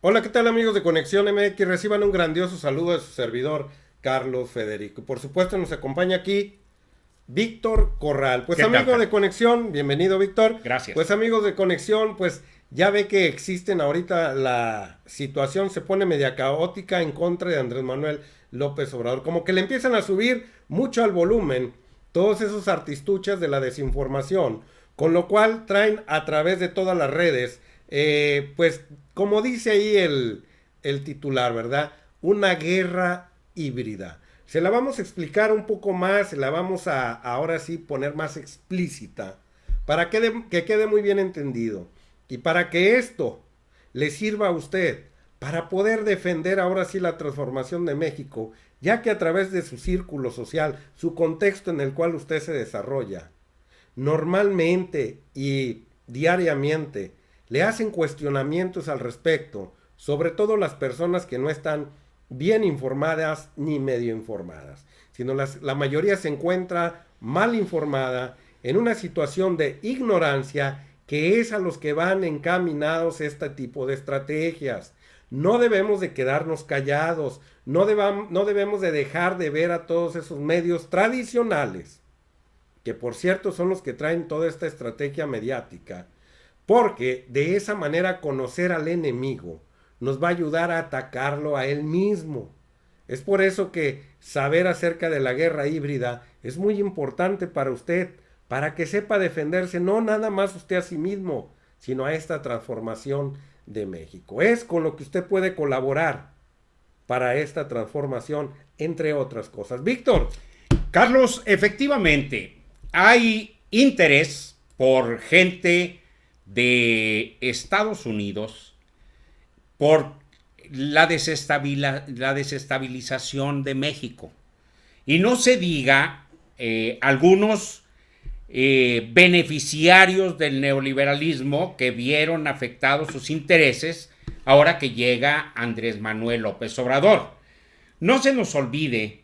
Hola, ¿qué tal amigos de Conexión MX? Reciban un grandioso saludo de su servidor, Carlos Federico. Por supuesto nos acompaña aquí Víctor Corral. Pues ¿Qué tal, amigo de Carlos? Conexión, bienvenido Víctor. Pues Gracias. amigos de Conexión, pues ya ve que existen ahorita la situación se pone media caótica en contra de Andrés Manuel López Obrador. Como que le empiezan a subir mucho al volumen todos esos artistuchas de la desinformación, con lo cual traen a través de todas las redes, pues como dice ahí el titular, ¿verdad? Una guerra híbrida. Se la vamos a explicar un poco más, se la vamos a ahora sí poner más explícita, para que quede muy bien entendido. Y para que esto le sirva a usted para poder defender ahora sí la transformación de México, ya que a través de su círculo social, su contexto en el cual usted se desarrolla, normalmente y diariamente le hacen cuestionamientos al respecto, sobre todo las personas que no están bien informadas ni medio informadas, sino la mayoría se encuentra mal informada en una situación de ignorancia que es a los que van encaminados este tipo de estrategias. No debemos de quedarnos callados, no debemos de dejar de ver a todos esos medios tradicionales, que por cierto son los que traen toda esta estrategia mediática, porque de esa manera conocer al enemigo nos va a ayudar a atacarlo a él mismo. Es por eso que saber acerca de la guerra híbrida es muy importante para usted, para que sepa defenderse no nada más usted a sí mismo, sino a esta transformación de México. Es con lo que usted puede colaborar para esta transformación, entre otras cosas. Víctor, Carlos, efectivamente, hay interés por gente de Estados Unidos por la desestabilización de México. Y no se diga algunos beneficiarios del neoliberalismo que vieron afectados sus intereses ahora que llega Andrés Manuel López Obrador. No se nos olvide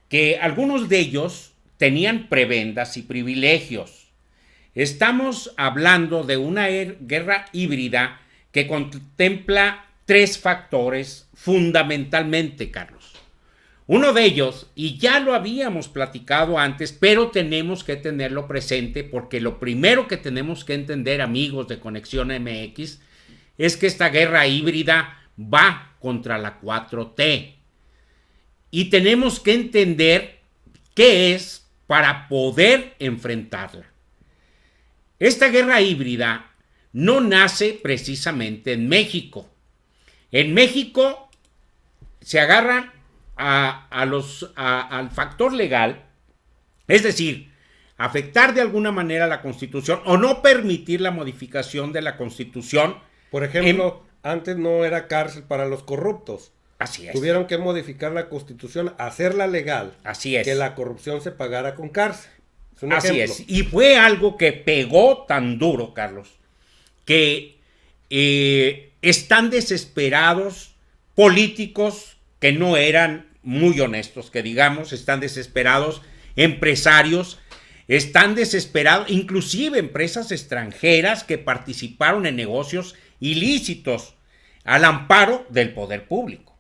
que algunos de ellos tenían prebendas y privilegios. Estamos hablando de una guerra híbrida que contempla tres factores fundamentalmente, Carlos. Uno de ellos, y ya lo habíamos platicado antes, pero tenemos que tenerlo presente porque lo primero que tenemos que entender, amigos de Conexión MX, es que esta guerra híbrida va contra la 4T. Y tenemos que entender qué es para poder enfrentarla. Esta guerra híbrida no nace precisamente en México. En México se agarran al factor legal, es decir, afectar de alguna manera la Constitución o no permitir la modificación de la Constitución. por En, ejemplo, antes no era cárcel para los corruptos. así es, Tuvieron que modificar la constitución, hacerla legal, así que es. la corrupción se pagara con cárcel. Es un Así ejemplo. es. Y fue algo que pegó tan duro, Carlos, que están desesperados políticos que no eran muy honestos, que digamos, están desesperados empresarios, están desesperados, inclusive empresas extranjeras que participaron en negocios ilícitos al amparo del poder público.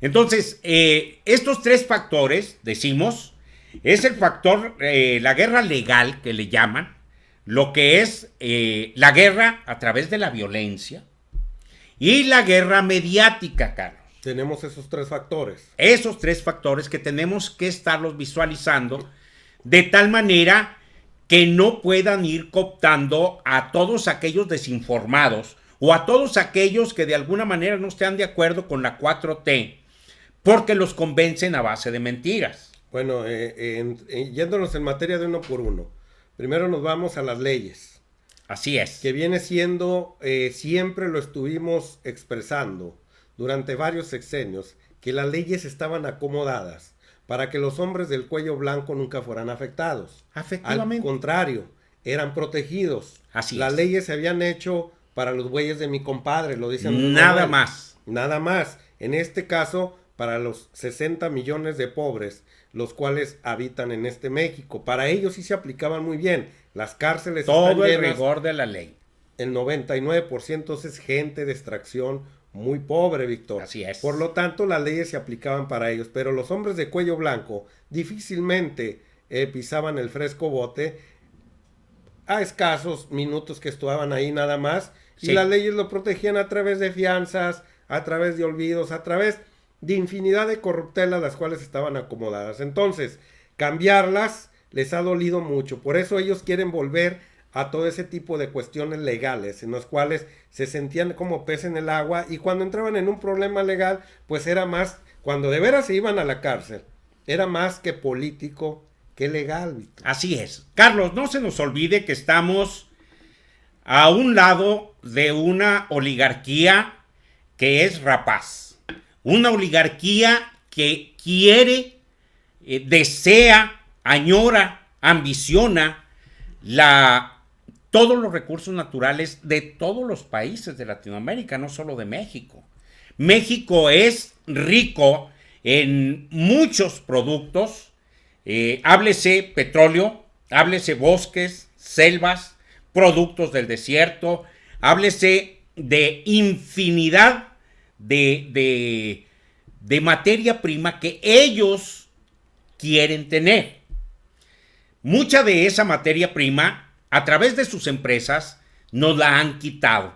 Entonces, estos tres factores, decimos, es el factor, la guerra legal que le llaman, lo que es la guerra a través de la violencia y la guerra mediática, Carlos. Tenemos esos tres factores. Esos tres factores que tenemos que estarlos visualizando de tal manera que no puedan ir cooptando a todos aquellos desinformados o a todos aquellos que de alguna manera no estén de acuerdo con la 4T porque los convencen a base de mentiras. Bueno, yéndonos en materia de uno por uno. Primero nos vamos a las leyes, Así que es. viene siendo, siempre lo estuvimos expresando durante varios sexenios, que las leyes estaban acomodadas para que los hombres del cuello blanco nunca fueran afectados. Al Efectivamente. contrario, eran protegidos. Así Las es. leyes se habían hecho para los güeyes de mi compadre, lo dice Andrés Nada Manuel. más. Nada más. En este caso, para los 60 millones de pobres, los cuales habitan en este México. Para ellos sí se aplicaban muy bien. Las cárceles están Todo el llenas. rigor de la ley. el 99% es gente de extracción muy pobre, Víctor. Así es. Por lo tanto, las leyes se aplicaban para ellos, pero los hombres de cuello blanco difícilmente pisaban el fresco bote a escasos minutos que estaban ahí nada más, y las leyes lo protegían a través de fianzas, a través de olvidos, a través de infinidad de corruptelas las cuales estaban acomodadas. Entonces, cambiarlas les ha dolido mucho, por eso ellos quieren volver a todo ese tipo de cuestiones legales, en las cuales se sentían como pez en el agua, y cuando entraban en un problema legal, pues era más, cuando de veras se iban a la cárcel, era más que político que legal, Víctor. Así es. Carlos, no se nos olvide que estamos a un lado de una oligarquía que es rapaz. Una oligarquía que quiere, desea, añora, ambiciona todos los recursos naturales de todos los países de Latinoamérica, no solo de México. México es rico en muchos productos, háblese petróleo, háblese bosques, selvas, productos del desierto, háblese de infinidad de materia prima que ellos quieren tener. Mucha de esa materia prima, a través de sus empresas, nos la han quitado.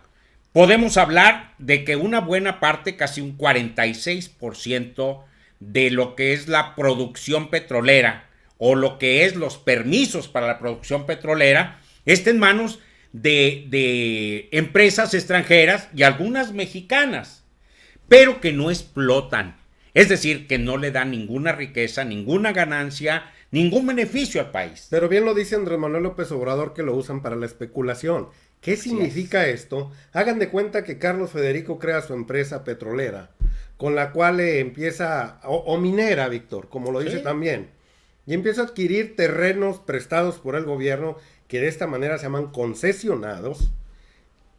Podemos hablar de que una buena parte, casi un 46% de lo que es la producción petrolera o lo que es los permisos para la producción petrolera, está en manos de empresas extranjeras y algunas mexicanas, pero que no explotan. Es decir, que no le dan ninguna riqueza, ninguna ganancia, ningún beneficio al país. Pero bien lo dice Andrés Manuel López Obrador, que lo usan para la especulación. ¿Qué significa esto? Hagan de cuenta que Carlos Federico crea su empresa petrolera, con la cual empieza, o minera, Víctor, como lo dice también, y empieza a adquirir terrenos prestados por el gobierno, que de esta manera se llaman concesionados,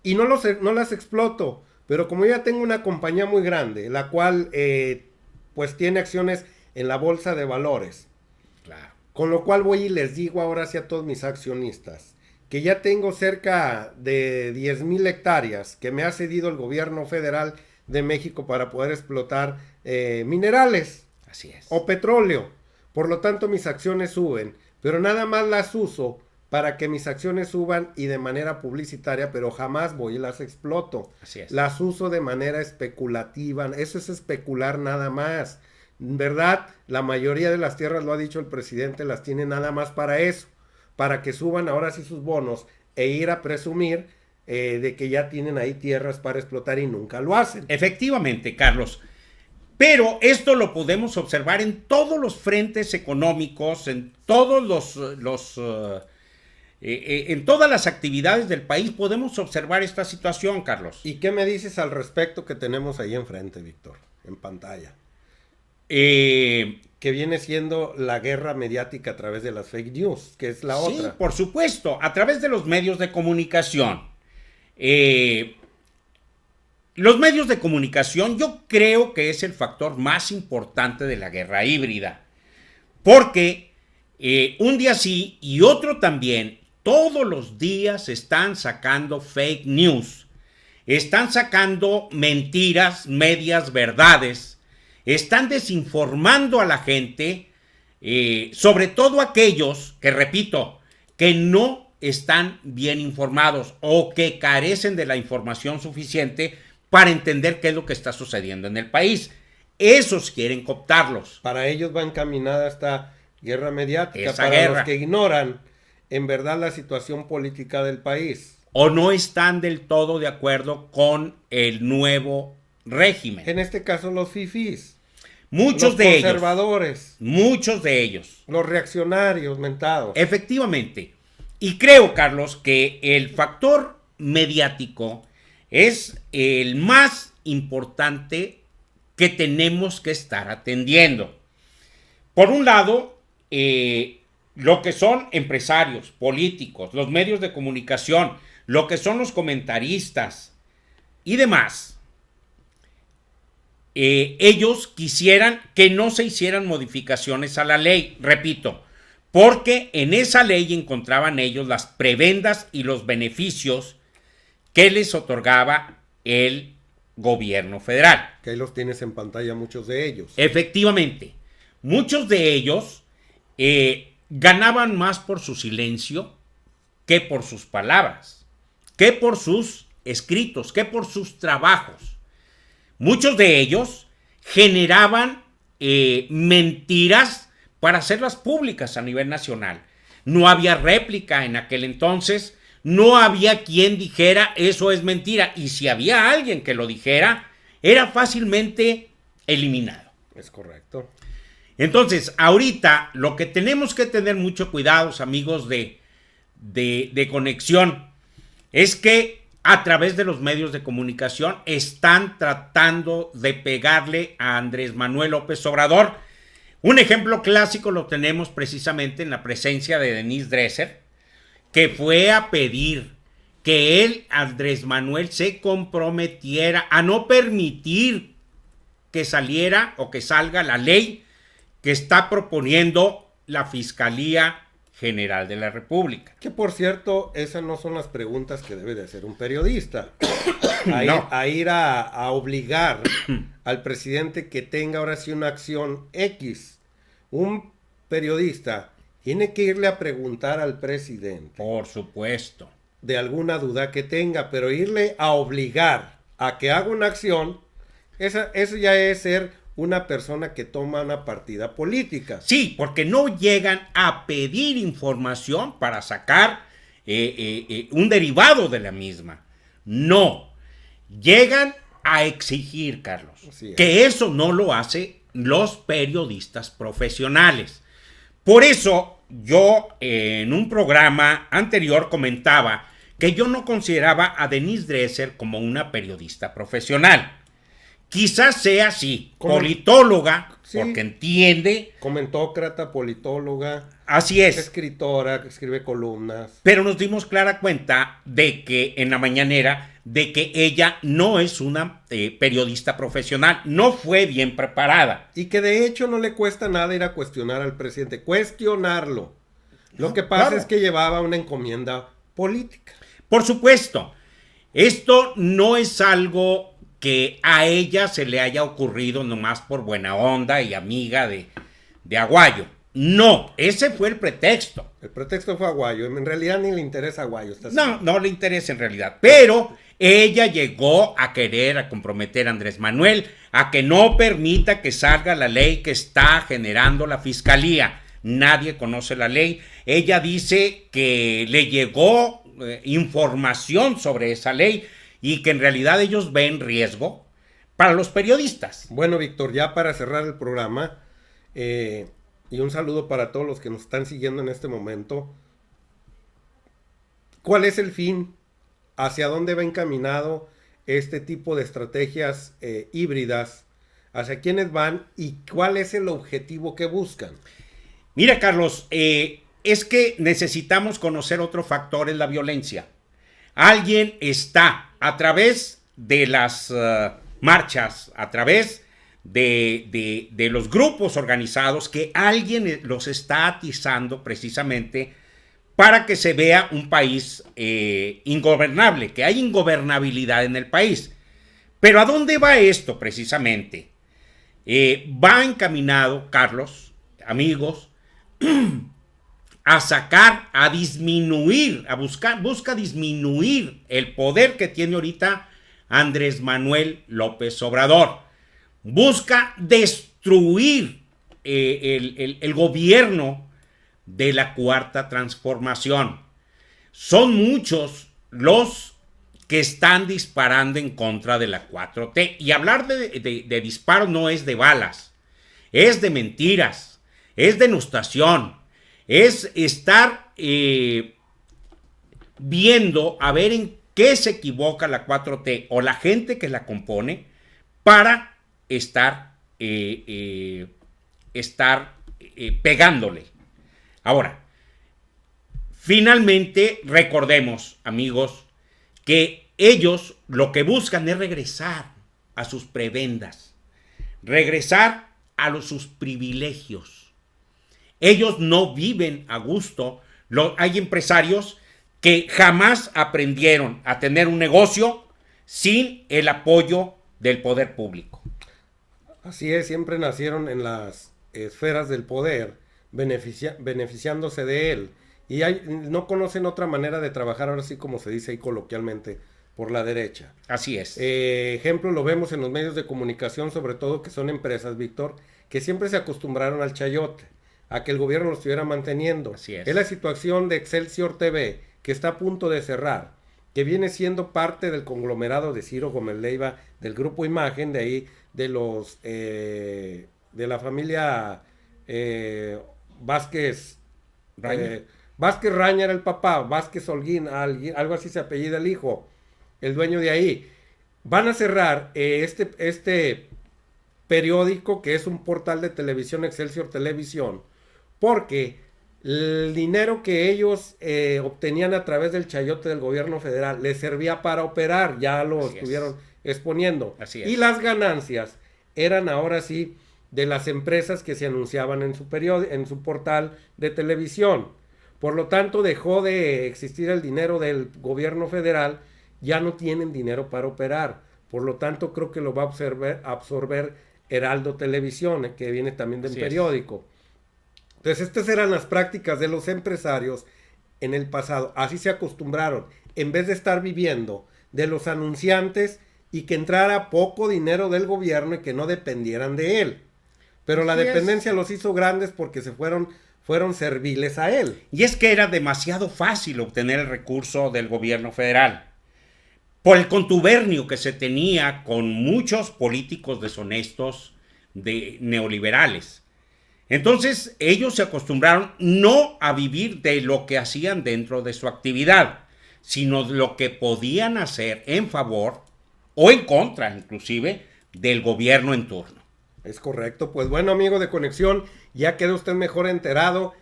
y no las exploto, pero como ya tengo una compañía muy grande, la cual pues tiene acciones en la bolsa de valores, claro, con lo cual voy y les digo ahora sí a todos mis accionistas, que ya tengo cerca de 10,000 hectáreas que me ha cedido el gobierno federal de México para poder explotar minerales. Así es. O petróleo. Por lo tanto, mis acciones suben, pero nada más las uso para que mis acciones suban y de manera publicitaria, pero jamás voy y las exploto. Así es. Las uso de manera especulativa. Eso es especular nada más. ¿Verdad? La mayoría de las tierras, lo ha dicho el presidente, las tiene nada más para eso, para que suban ahora sí sus bonos e ir a presumir de que ya tienen ahí tierras para explotar y nunca lo hacen. Efectivamente, Carlos. Pero esto lo podemos observar en todos los frentes económicos, en todos en todas las actividades del país podemos observar esta situación, Carlos. ¿Y qué me dices al respecto que tenemos ahí enfrente, Víctor, en pantalla? Que viene siendo la guerra mediática a través de las fake news, que es la otra. Sí, por supuesto, a través de los medios de comunicación. Los medios de comunicación yo creo que es el factor más importante de la guerra híbrida, porque un día sí y otro también, todos los días están sacando fake news, están sacando mentiras, medias verdades, están desinformando a la gente, sobre todo aquellos que, repito, que no están bien informados o que carecen de la información suficiente para entender qué es lo que está sucediendo en el país. Esos quieren cooptarlos. Para ellos va encaminada esta guerra mediática, Esa para guerra. los que ignoran en verdad la situación política del país. O no están del todo de acuerdo con el nuevo régimen. En este caso los fifís. Muchos los de ellos. conservadores. Muchos de ellos. Los reaccionarios mentados. Efectivamente. Y creo, Carlos, que el factor mediático es el más importante que tenemos que estar atendiendo. Por un lado, lo que son empresarios, políticos, los medios de comunicación, lo que son los comentaristas y demás. Ellos quisieran que no se hicieran modificaciones a la ley, repito, porque en esa ley encontraban ellos las prebendas y los beneficios que les otorgaba el gobierno federal. Que ahí los tienes en pantalla, muchos de ellos. Efectivamente, muchos de ellos ganaban más por su silencio que por sus palabras, que por sus escritos, que por sus trabajos. Muchos de ellos generaban mentiras para hacerlas públicas a nivel nacional. No había réplica en aquel entonces, no había quien dijera eso es mentira, y si había alguien que lo dijera, era fácilmente eliminado. Es correcto. Entonces, ahorita lo que tenemos que tener mucho cuidado, amigos de conexión, es que a través de los medios de comunicación están tratando de pegarle a Andrés Manuel López Obrador. Un ejemplo clásico lo tenemos precisamente en la presencia de Denise Dresser, que fue a pedir que él, Andrés Manuel, se comprometiera a no permitir que saliera o que salga la ley que está proponiendo la Fiscalía General de la República. Que por cierto, esas no son las preguntas que debe de hacer un periodista. A ir a obligar al presidente que tenga ahora sí una acción X. Un periodista tiene que irle a preguntar al presidente. Por supuesto. De alguna duda que tenga, pero irle a obligar a que haga una acción, eso ya es ser una persona que toma una partida política. Sí, porque no llegan a pedir información para sacar un derivado de la misma. No, llegan a exigir, Carlos, que eso no lo hacen los periodistas profesionales. Por eso yo en un programa anterior comentaba que yo no consideraba a Denise Dresser como una periodista profesional. Quizás sea así, politóloga, sí, porque entiende. Comentócrata, politóloga. Así es. Escritora, que escribe columnas. Pero nos dimos clara cuenta de que en la mañanera, de que ella no es una periodista profesional, no fue bien preparada. Y que de hecho no le cuesta nada ir a cuestionar al presidente, cuestionarlo. Lo que pasa es que llevaba una encomienda política. Por supuesto, esto no es algo que a ella se le haya ocurrido nomás por buena onda y amiga de Aguayo. No, ese fue el pretexto. El pretexto fue Aguayo, en realidad ni le interesa Aguayo. No le interesa en realidad, pero ella llegó a querer a comprometer a Andrés Manuel a que no permita que salga la ley que está generando la Fiscalía. Nadie conoce la ley. Ella dice que le llegó información sobre esa ley y que en realidad ellos ven riesgo para los periodistas. Bueno, Víctor, ya para cerrar el programa, y un saludo para todos los que nos están siguiendo en este momento. ¿Cuál es el fin? ¿Hacia dónde va encaminado este tipo de estrategias híbridas? ¿Hacia quiénes van? ¿Y cuál es el objetivo que buscan? Mira, Carlos, es que necesitamos conocer otro factor, es la violencia. Alguien está a través de las marchas, a través de los grupos organizados, que alguien los está atizando precisamente para que se vea un país ingobernable, que hay ingobernabilidad en el país. Pero ¿a dónde va esto precisamente? Va encaminado, Carlos, amigos, a sacar, a disminuir, busca disminuir el poder que tiene ahorita Andrés Manuel López Obrador. Busca destruir el gobierno de la Cuarta Transformación. Son muchos los que están disparando en contra de la 4T. Y hablar de disparos no es de balas, es de mentiras, es denostación, es estar viendo a ver en qué se equivoca la 4T o la gente que la compone para estar pegándole. Ahora, finalmente recordemos, amigos, que ellos lo que buscan es regresar a sus prebendas, regresar a sus privilegios. Ellos no viven a gusto. Hay empresarios que jamás aprendieron a tener un negocio sin el apoyo del poder público. Así es, siempre nacieron en las esferas del poder, beneficiándose de él. Y no conocen otra manera de trabajar, ahora sí como se dice ahí coloquialmente, por la derecha. Así es. Ejemplo, lo vemos en los medios de comunicación, sobre todo que son empresas, Víctor, que siempre se acostumbraron al chayote, a que el gobierno lo estuviera manteniendo. Así es. Es la situación de Excelsior TV, que está a punto de cerrar, que viene siendo parte del conglomerado de Ciro Gómez Leiva, del grupo Imagen, de ahí, de los, de la familia Vázquez Raña. Vázquez Raña era el papá, Vázquez Holguín, algo así se apellida el hijo, el dueño de ahí. Van a cerrar este periódico, que es un portal de televisión, Excelsior Televisión, porque el dinero que ellos obtenían a través del chayote del gobierno federal les servía para operar, ya lo estuvieron exponiendo. Así es. Y las ganancias eran ahora sí de las empresas que se anunciaban en su portal de televisión. Por lo tanto, dejó de existir el dinero del gobierno federal, ya no tienen dinero para operar. Por lo tanto, creo que lo va a absorber Heraldo Televisión, que viene también del periódico. Entonces, estas eran las prácticas de los empresarios en el pasado. Así se acostumbraron, en vez de estar viviendo de los anunciantes y que entrara poco dinero del gobierno y que no dependieran de él. Pero la dependencia los hizo grandes porque fueron serviles a él. Y es que era demasiado fácil obtener el recurso del gobierno federal, por el contubernio que se tenía con muchos políticos deshonestos neoliberales. Entonces ellos se acostumbraron no a vivir de lo que hacían dentro de su actividad, sino de lo que podían hacer en favor o en contra, inclusive, del gobierno en turno. Es correcto. Pues bueno, amigo de Conexión, ya quedó usted mejor enterado.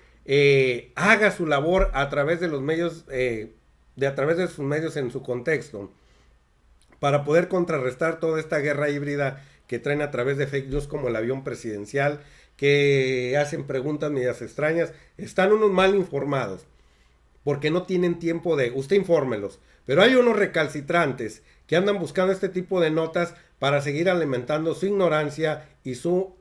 Haga su labor a través de los medios, a través de sus medios en su contexto, para poder contrarrestar toda esta guerra híbrida que traen a través de fake news como el avión presidencial, que hacen preguntas medias extrañas. Están unos mal informados, porque no tienen tiempo de... Usted infórmelos. Pero hay unos recalcitrantes que andan buscando este tipo de notas para seguir alimentando su ignorancia y su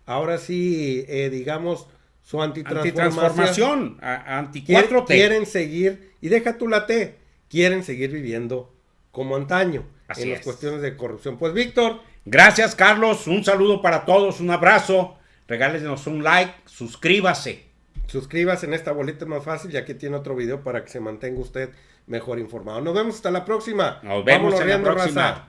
ahora sí, digamos, su antitransformación, anti-4T. Quieren seguir, y deja tú la T, quieren seguir viviendo como antaño, así en las cuestiones de corrupción. Pues Víctor. Gracias, Carlos, un saludo para todos, un abrazo, regálenos un like, suscríbase. Suscríbase, en esta bolita es más fácil, y aquí tiene otro video para que se mantenga usted mejor informado. Nos vemos hasta la próxima. Nos vemos en la próxima. Raza.